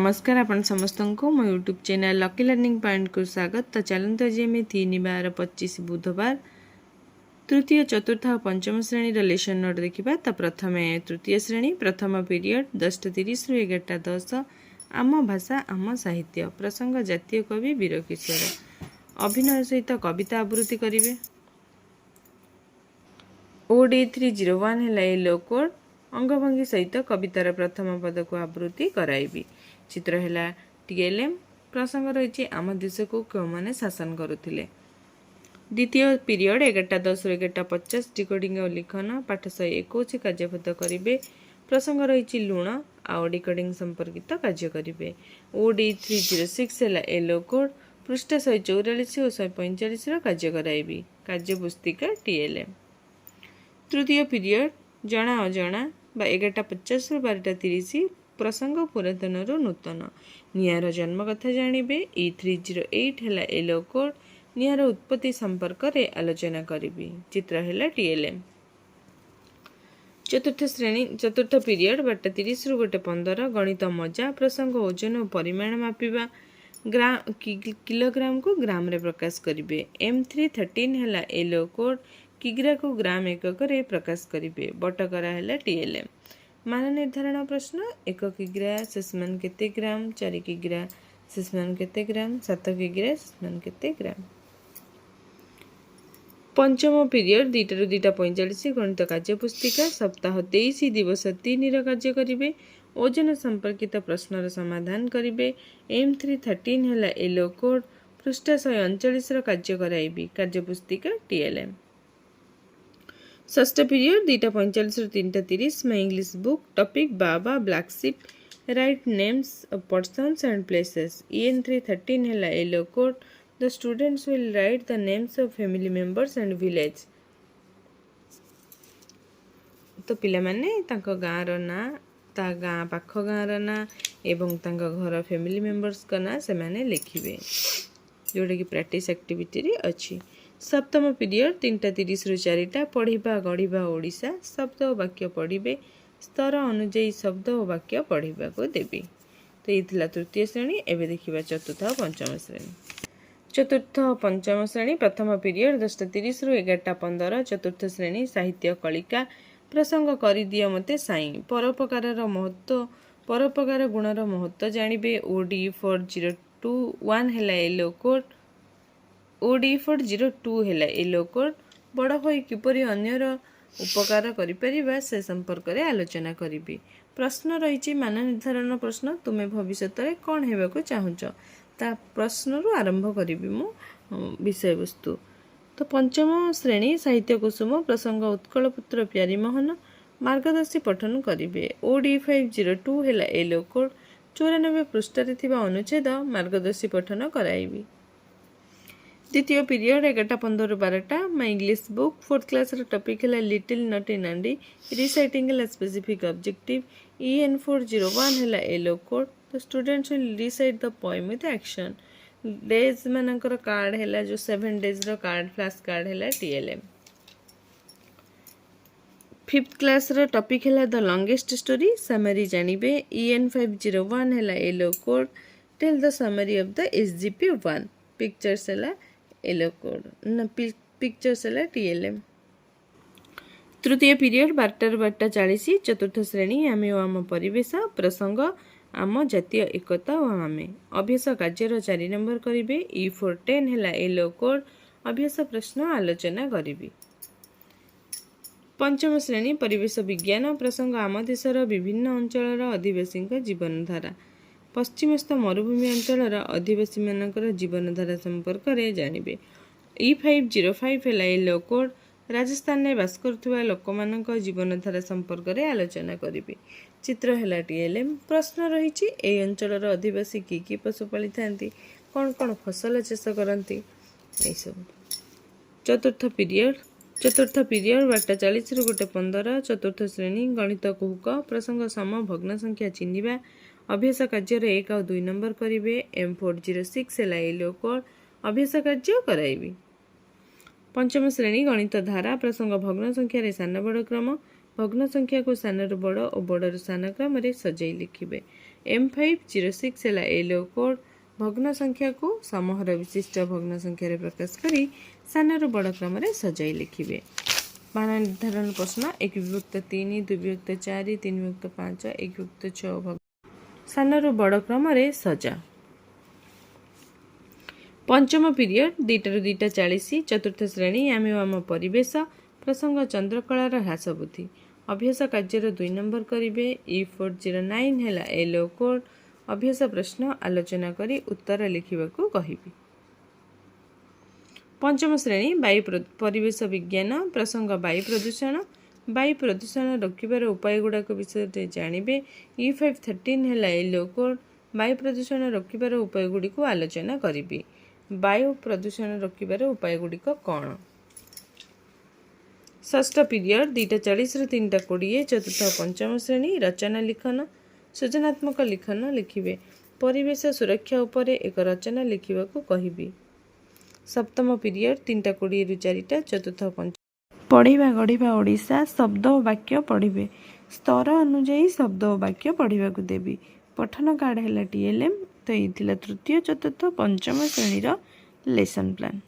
नमस्कार आपण समस्त को मो YouTube channel lucky learning point को स्वागत। तो चलते आज आम 3/12/25 बुधवार तृतीय चतुर्थ और पंचम श्रेणी लेसन नोट देखा। तो प्रथम तृतीय श्रेणी प्रथम पीरियड 10:30 रु 11:10 आम भाषा आम साहित्य प्रसंग जातीय कवि वीरकिशोर अभिनय सहित कविता आवृत्ति करेंगे। OD301 है येलो कोड अंगभंगी सहित कवितार प्रथम पद को आवृत्ति कराइबी। चित्र है TLM प्रसंग रही आम देश को क्यों मैंने शासन करुले। द्वितीय पीरियड 11:10 रु 11:50 डिकोडिंग और लिखन पाठ 121 कार्यपद करेंगे। प्रसंग रही लुण आउ डिकोडिंग संपर्कित कार्य करेंगे। OD306 है येलो कोड पृष्ठ 144 और 145 कार्य कराइबी। कार्य पुस्तिका TLM। तृतीय पीरियड जना अजना 11:50 रु 12:30 प्रसंग पुरातन रु नूतन निआर जन्म कथा जानवे। E308 है येलो कोड निआर उत्पत्ति संपर्क रे आलोचना करी। चित्र है TLM। चतुर्थ श्रेणी चतुर्थ पीरियड 12:30 रु 1:15 गणित मजा प्रसंग ओजन और परिमाण मापिबा किलोग्राम को ग्राम रे प्रकाश करेंगे। M313 है येलो कोड किग्रा को ग्राम एकक रे प्रकाश करेंगे। बटकरा है TLM। मान निर्धारण प्रश्न 1 किग्रा शेषमान केते ग्राम 4 किग्रा शेषमान केते ग्राम 7 किग्रा शेषमान केते ग्राम। पंचम पीरियड 2 ରୁ 2:45 गणित कार्य पुस्तिका सप्ताह 23 दिवस 3 कार्य करेंगे। ओजन संपर्कित प्रश्नर समाधान करेंगे। M313 है येलो कोड पृष्ठ 139 कार्य कराइबी। कार्य पुस्तिका TLM। षष्ठ पीरियड 2:45 ରୁ 3:30 my English book topic baa baa black ship right names of persons and places. EN313 है yellow code the students will write the names of family members and village. तो पिला माने तांको गाँ रो ना ता गाँ पाख गाँ रो ना एवं तांको घर फैमिली मेंबर्स का ना से माने लिखिबे जोड़ा कि प्रैक्टिस एक्टिविटी रे अछि। सप्तम पीरियड 3:30 रु 4 पढ़िबा गढ़िबा ओडिशा शब्द और वाक्य पढ़िबे स्तर अनुଯାयी शब्द और वाक्य पढ़िबा को देबी। तो ये तृतीय श्रेणी। एवं देखा चतुर्थ और पंचम श्रेणी। चतुर्थ और पंचम श्रेणी प्रथम पीरियड 10:30 रु 11:15 चतुर्थ श्रेणी साहित्य कलिका प्रसंग करिदिय मते साई परोपकार महत्व परोपकार गुणर महत्व जानवे। OD402 है येलो कोड OD402 है येलो कोड बड़ होई किपरि अन्यर उपकार करिपरिबा से संपर्क रे आलोचना करिबी। प्रश्न रही मान निर्धारण प्रश्न तुम्हें भविष्य रे कौन हेबाकु चाहुच ता प्रश्न रु आरंभ करिबी मु विषय वस्तु। तो पंचम श्रेणी साहित्य कुसुम प्रसंग उत्कल पुत्र प्यारी मोहन मार्गदर्शी पठन करिबे। OD502 है येलो कोड 94 पृष्ठ रे थिबा अनुच्छेद मार्गदर्शी पठन कराइबी। द्वितीय पीरियड 11:15 रु 12 my English book 4th class topic है लिटिल नटी नांडी रिसाइटिंग है स्पेसिफिक ऑब्जेक्टिव। EN401 है yellow code the students will recite the poem with action. Days मानकर कार्ड है जो 7 डेज रो कार्ड फ्लैश कार्ड है TLM। 5th क्लास टॉपिक है the longest story summary जानवे। EN501 है yellow code tell the summary of the SGP1 pictures है yellow code ना पिक्चर्स है TLM। तृतीय पीरियड 12 ରୁ 12:40 चतुर्थ श्रेणी आमे आम परिवेश प्रसंग आम जातीय एकता और आमे अभ्यास कार्यर 4 नंबर करेंगे। E410 है येलो कोड अभ्यास प्रश्न आलोचना करी। पंचम श्रेणी परिवेश विज्ञान प्रसंग आम देशर विभिन्न अंचल आदिवासी जीवनधारा पश्चिमस्थ मरुभूमि अंचल आदिवासी मानकर जीवनधारा संपर्क में जानवे। E505 है येलो कोड राजस्थान में बास करुवा लोक मान जीवनधारा संपर्क में आलोचना करी। चित्र है TLM। प्रश्न रही ए अंचल आदिवासी कि पशु पाली था कौन कौन फसल चाष करती सब। चतुर्थ पीरियड 12:40 रु 1:15 चतुर्थ श्रेणी गणित कुहुक प्रसंग सम भग्न संख्या चिन्हिबा अभ्यास कार्यर 1 और 2 नंबर करेंगे। M406 है येलो कोड अभ्यास कार्य कराइबी। पंचम श्रेणी गणित धारा प्रसंग भग्न संख्या सान बड़ क्रम भग्न संख्या को सान बड़ और बड़ सान क्रम सजाई लिखिबे। M506 ହେଲା LO କୋଡ୍। ଭଗ୍ନ ସଂଖ୍ୟାକୁ ସମହର ବିଶିଷ୍ଟ ଭଗ୍ନ ସଂଖ୍ୟାରେ ପ୍ରକାଶ କରି ସାନରୁ ବଡ଼ କ୍ରମରେ ସଜାଇ ଲେଖିବେ। ମାନ ନିର୍ଦ୍ଧାରଣ ପ୍ରଶ୍ନ 1 ବିଭକ୍ତ 3, 2 ବିଭକ୍ତ 4, 3 ବିଭକ୍ତ 5, 1 ବିଭକ୍ତ 6 ସାନରୁ ବଡ଼ କ୍ରମରେ ସଜା। ପଞ୍ଚମ ପିରିୟଡ଼ 2ଟାରୁ 2:40, ଚତୁର୍ଥ ଶ୍ରେଣୀ ଆମେ ଓ ଆମ ପରିବେଶ, ପ୍ରସଙ୍ଗ ଚନ୍ଦ୍ରକଳାର ହ୍ରାସ ବୃଦ୍ଧି। ଅଭ୍ୟାସ କାର୍ଯ୍ୟର 2 ନମ୍ବର କରିବେ। E409 ହେଲା LO କୋଡ୍। ଅଭ୍ୟାସ ପ୍ରଶ୍ନ ଆଲୋଚନା କରି ଉତ୍ତର ଲେଖିବାକୁ କହିବି। ପଞ୍ଚମ ଶ୍ରେଣୀ ବାୟୁ ପରିବେଶ ବିଜ୍ଞାନ, ପ୍ରସଙ୍ଗ ବାୟୁ ପ୍ରଦୂଷଣ। ବାୟୁ ପ୍ରଦୂଷଣ ରୋକିବାର ଉପାୟ ଗୁଡ଼ାକ ବିଷୟରେ ଜାଣିବେ। E513 ହେଲା LO କୋଡ୍। ବାୟୁ ପ୍ରଦୂଷଣ ରୋକିବାର ଉପାୟ ଗୁଡ଼ିକୁ ଆଲୋଚନା କରିବି। ବାୟୁ ପ୍ରଦୂଷଣ ରୋକିବାର ଉପାୟ ଗୁଡ଼ିକ କ'ଣ? ଷଷ୍ଠ ପିରିୟଡ଼ 2:40ରୁ 3:20, ଚତୁର୍ଥ ଓ ପଞ୍ଚମ ଶ୍ରେଣୀ ରଚନା ଲିଖନ। ସୃଜନାତ୍ମକ ଲିଖନ ଲେଖିବେ। ପରିବେଶ ସୁରକ୍ଷା ଉପରେ ଏକ ରଚନା ଲେଖିବାକୁ କହିବି। ସପ୍ତମ ପିରିୟଡ଼ 3:20ରୁ 4ଟା, ଚତୁର୍ଥ ଓ ପଞ୍ଚମ। ପଢ଼ିବା ଗଢ଼ିବା ଓଡ଼ିଶା, ଶବ୍ଦ ଓ ବାକ୍ୟ ପଢ଼ିବେ। ସ୍ତର ଅନୁଯାୟୀ ଶବ୍ଦ ଓ ବାକ୍ୟ ପଢ଼ିବାକୁ ଦେବି। ପଠନ କାର୍ଡ଼ ହେଲା TLM। ତ ଏଇ ଥିଲା ତୃତୀୟ, ଚତୁର୍ଥ, ପଞ୍ଚମ ଶ୍ରେଣୀର ଲେସନ୍ ପ୍ଲାନ୍।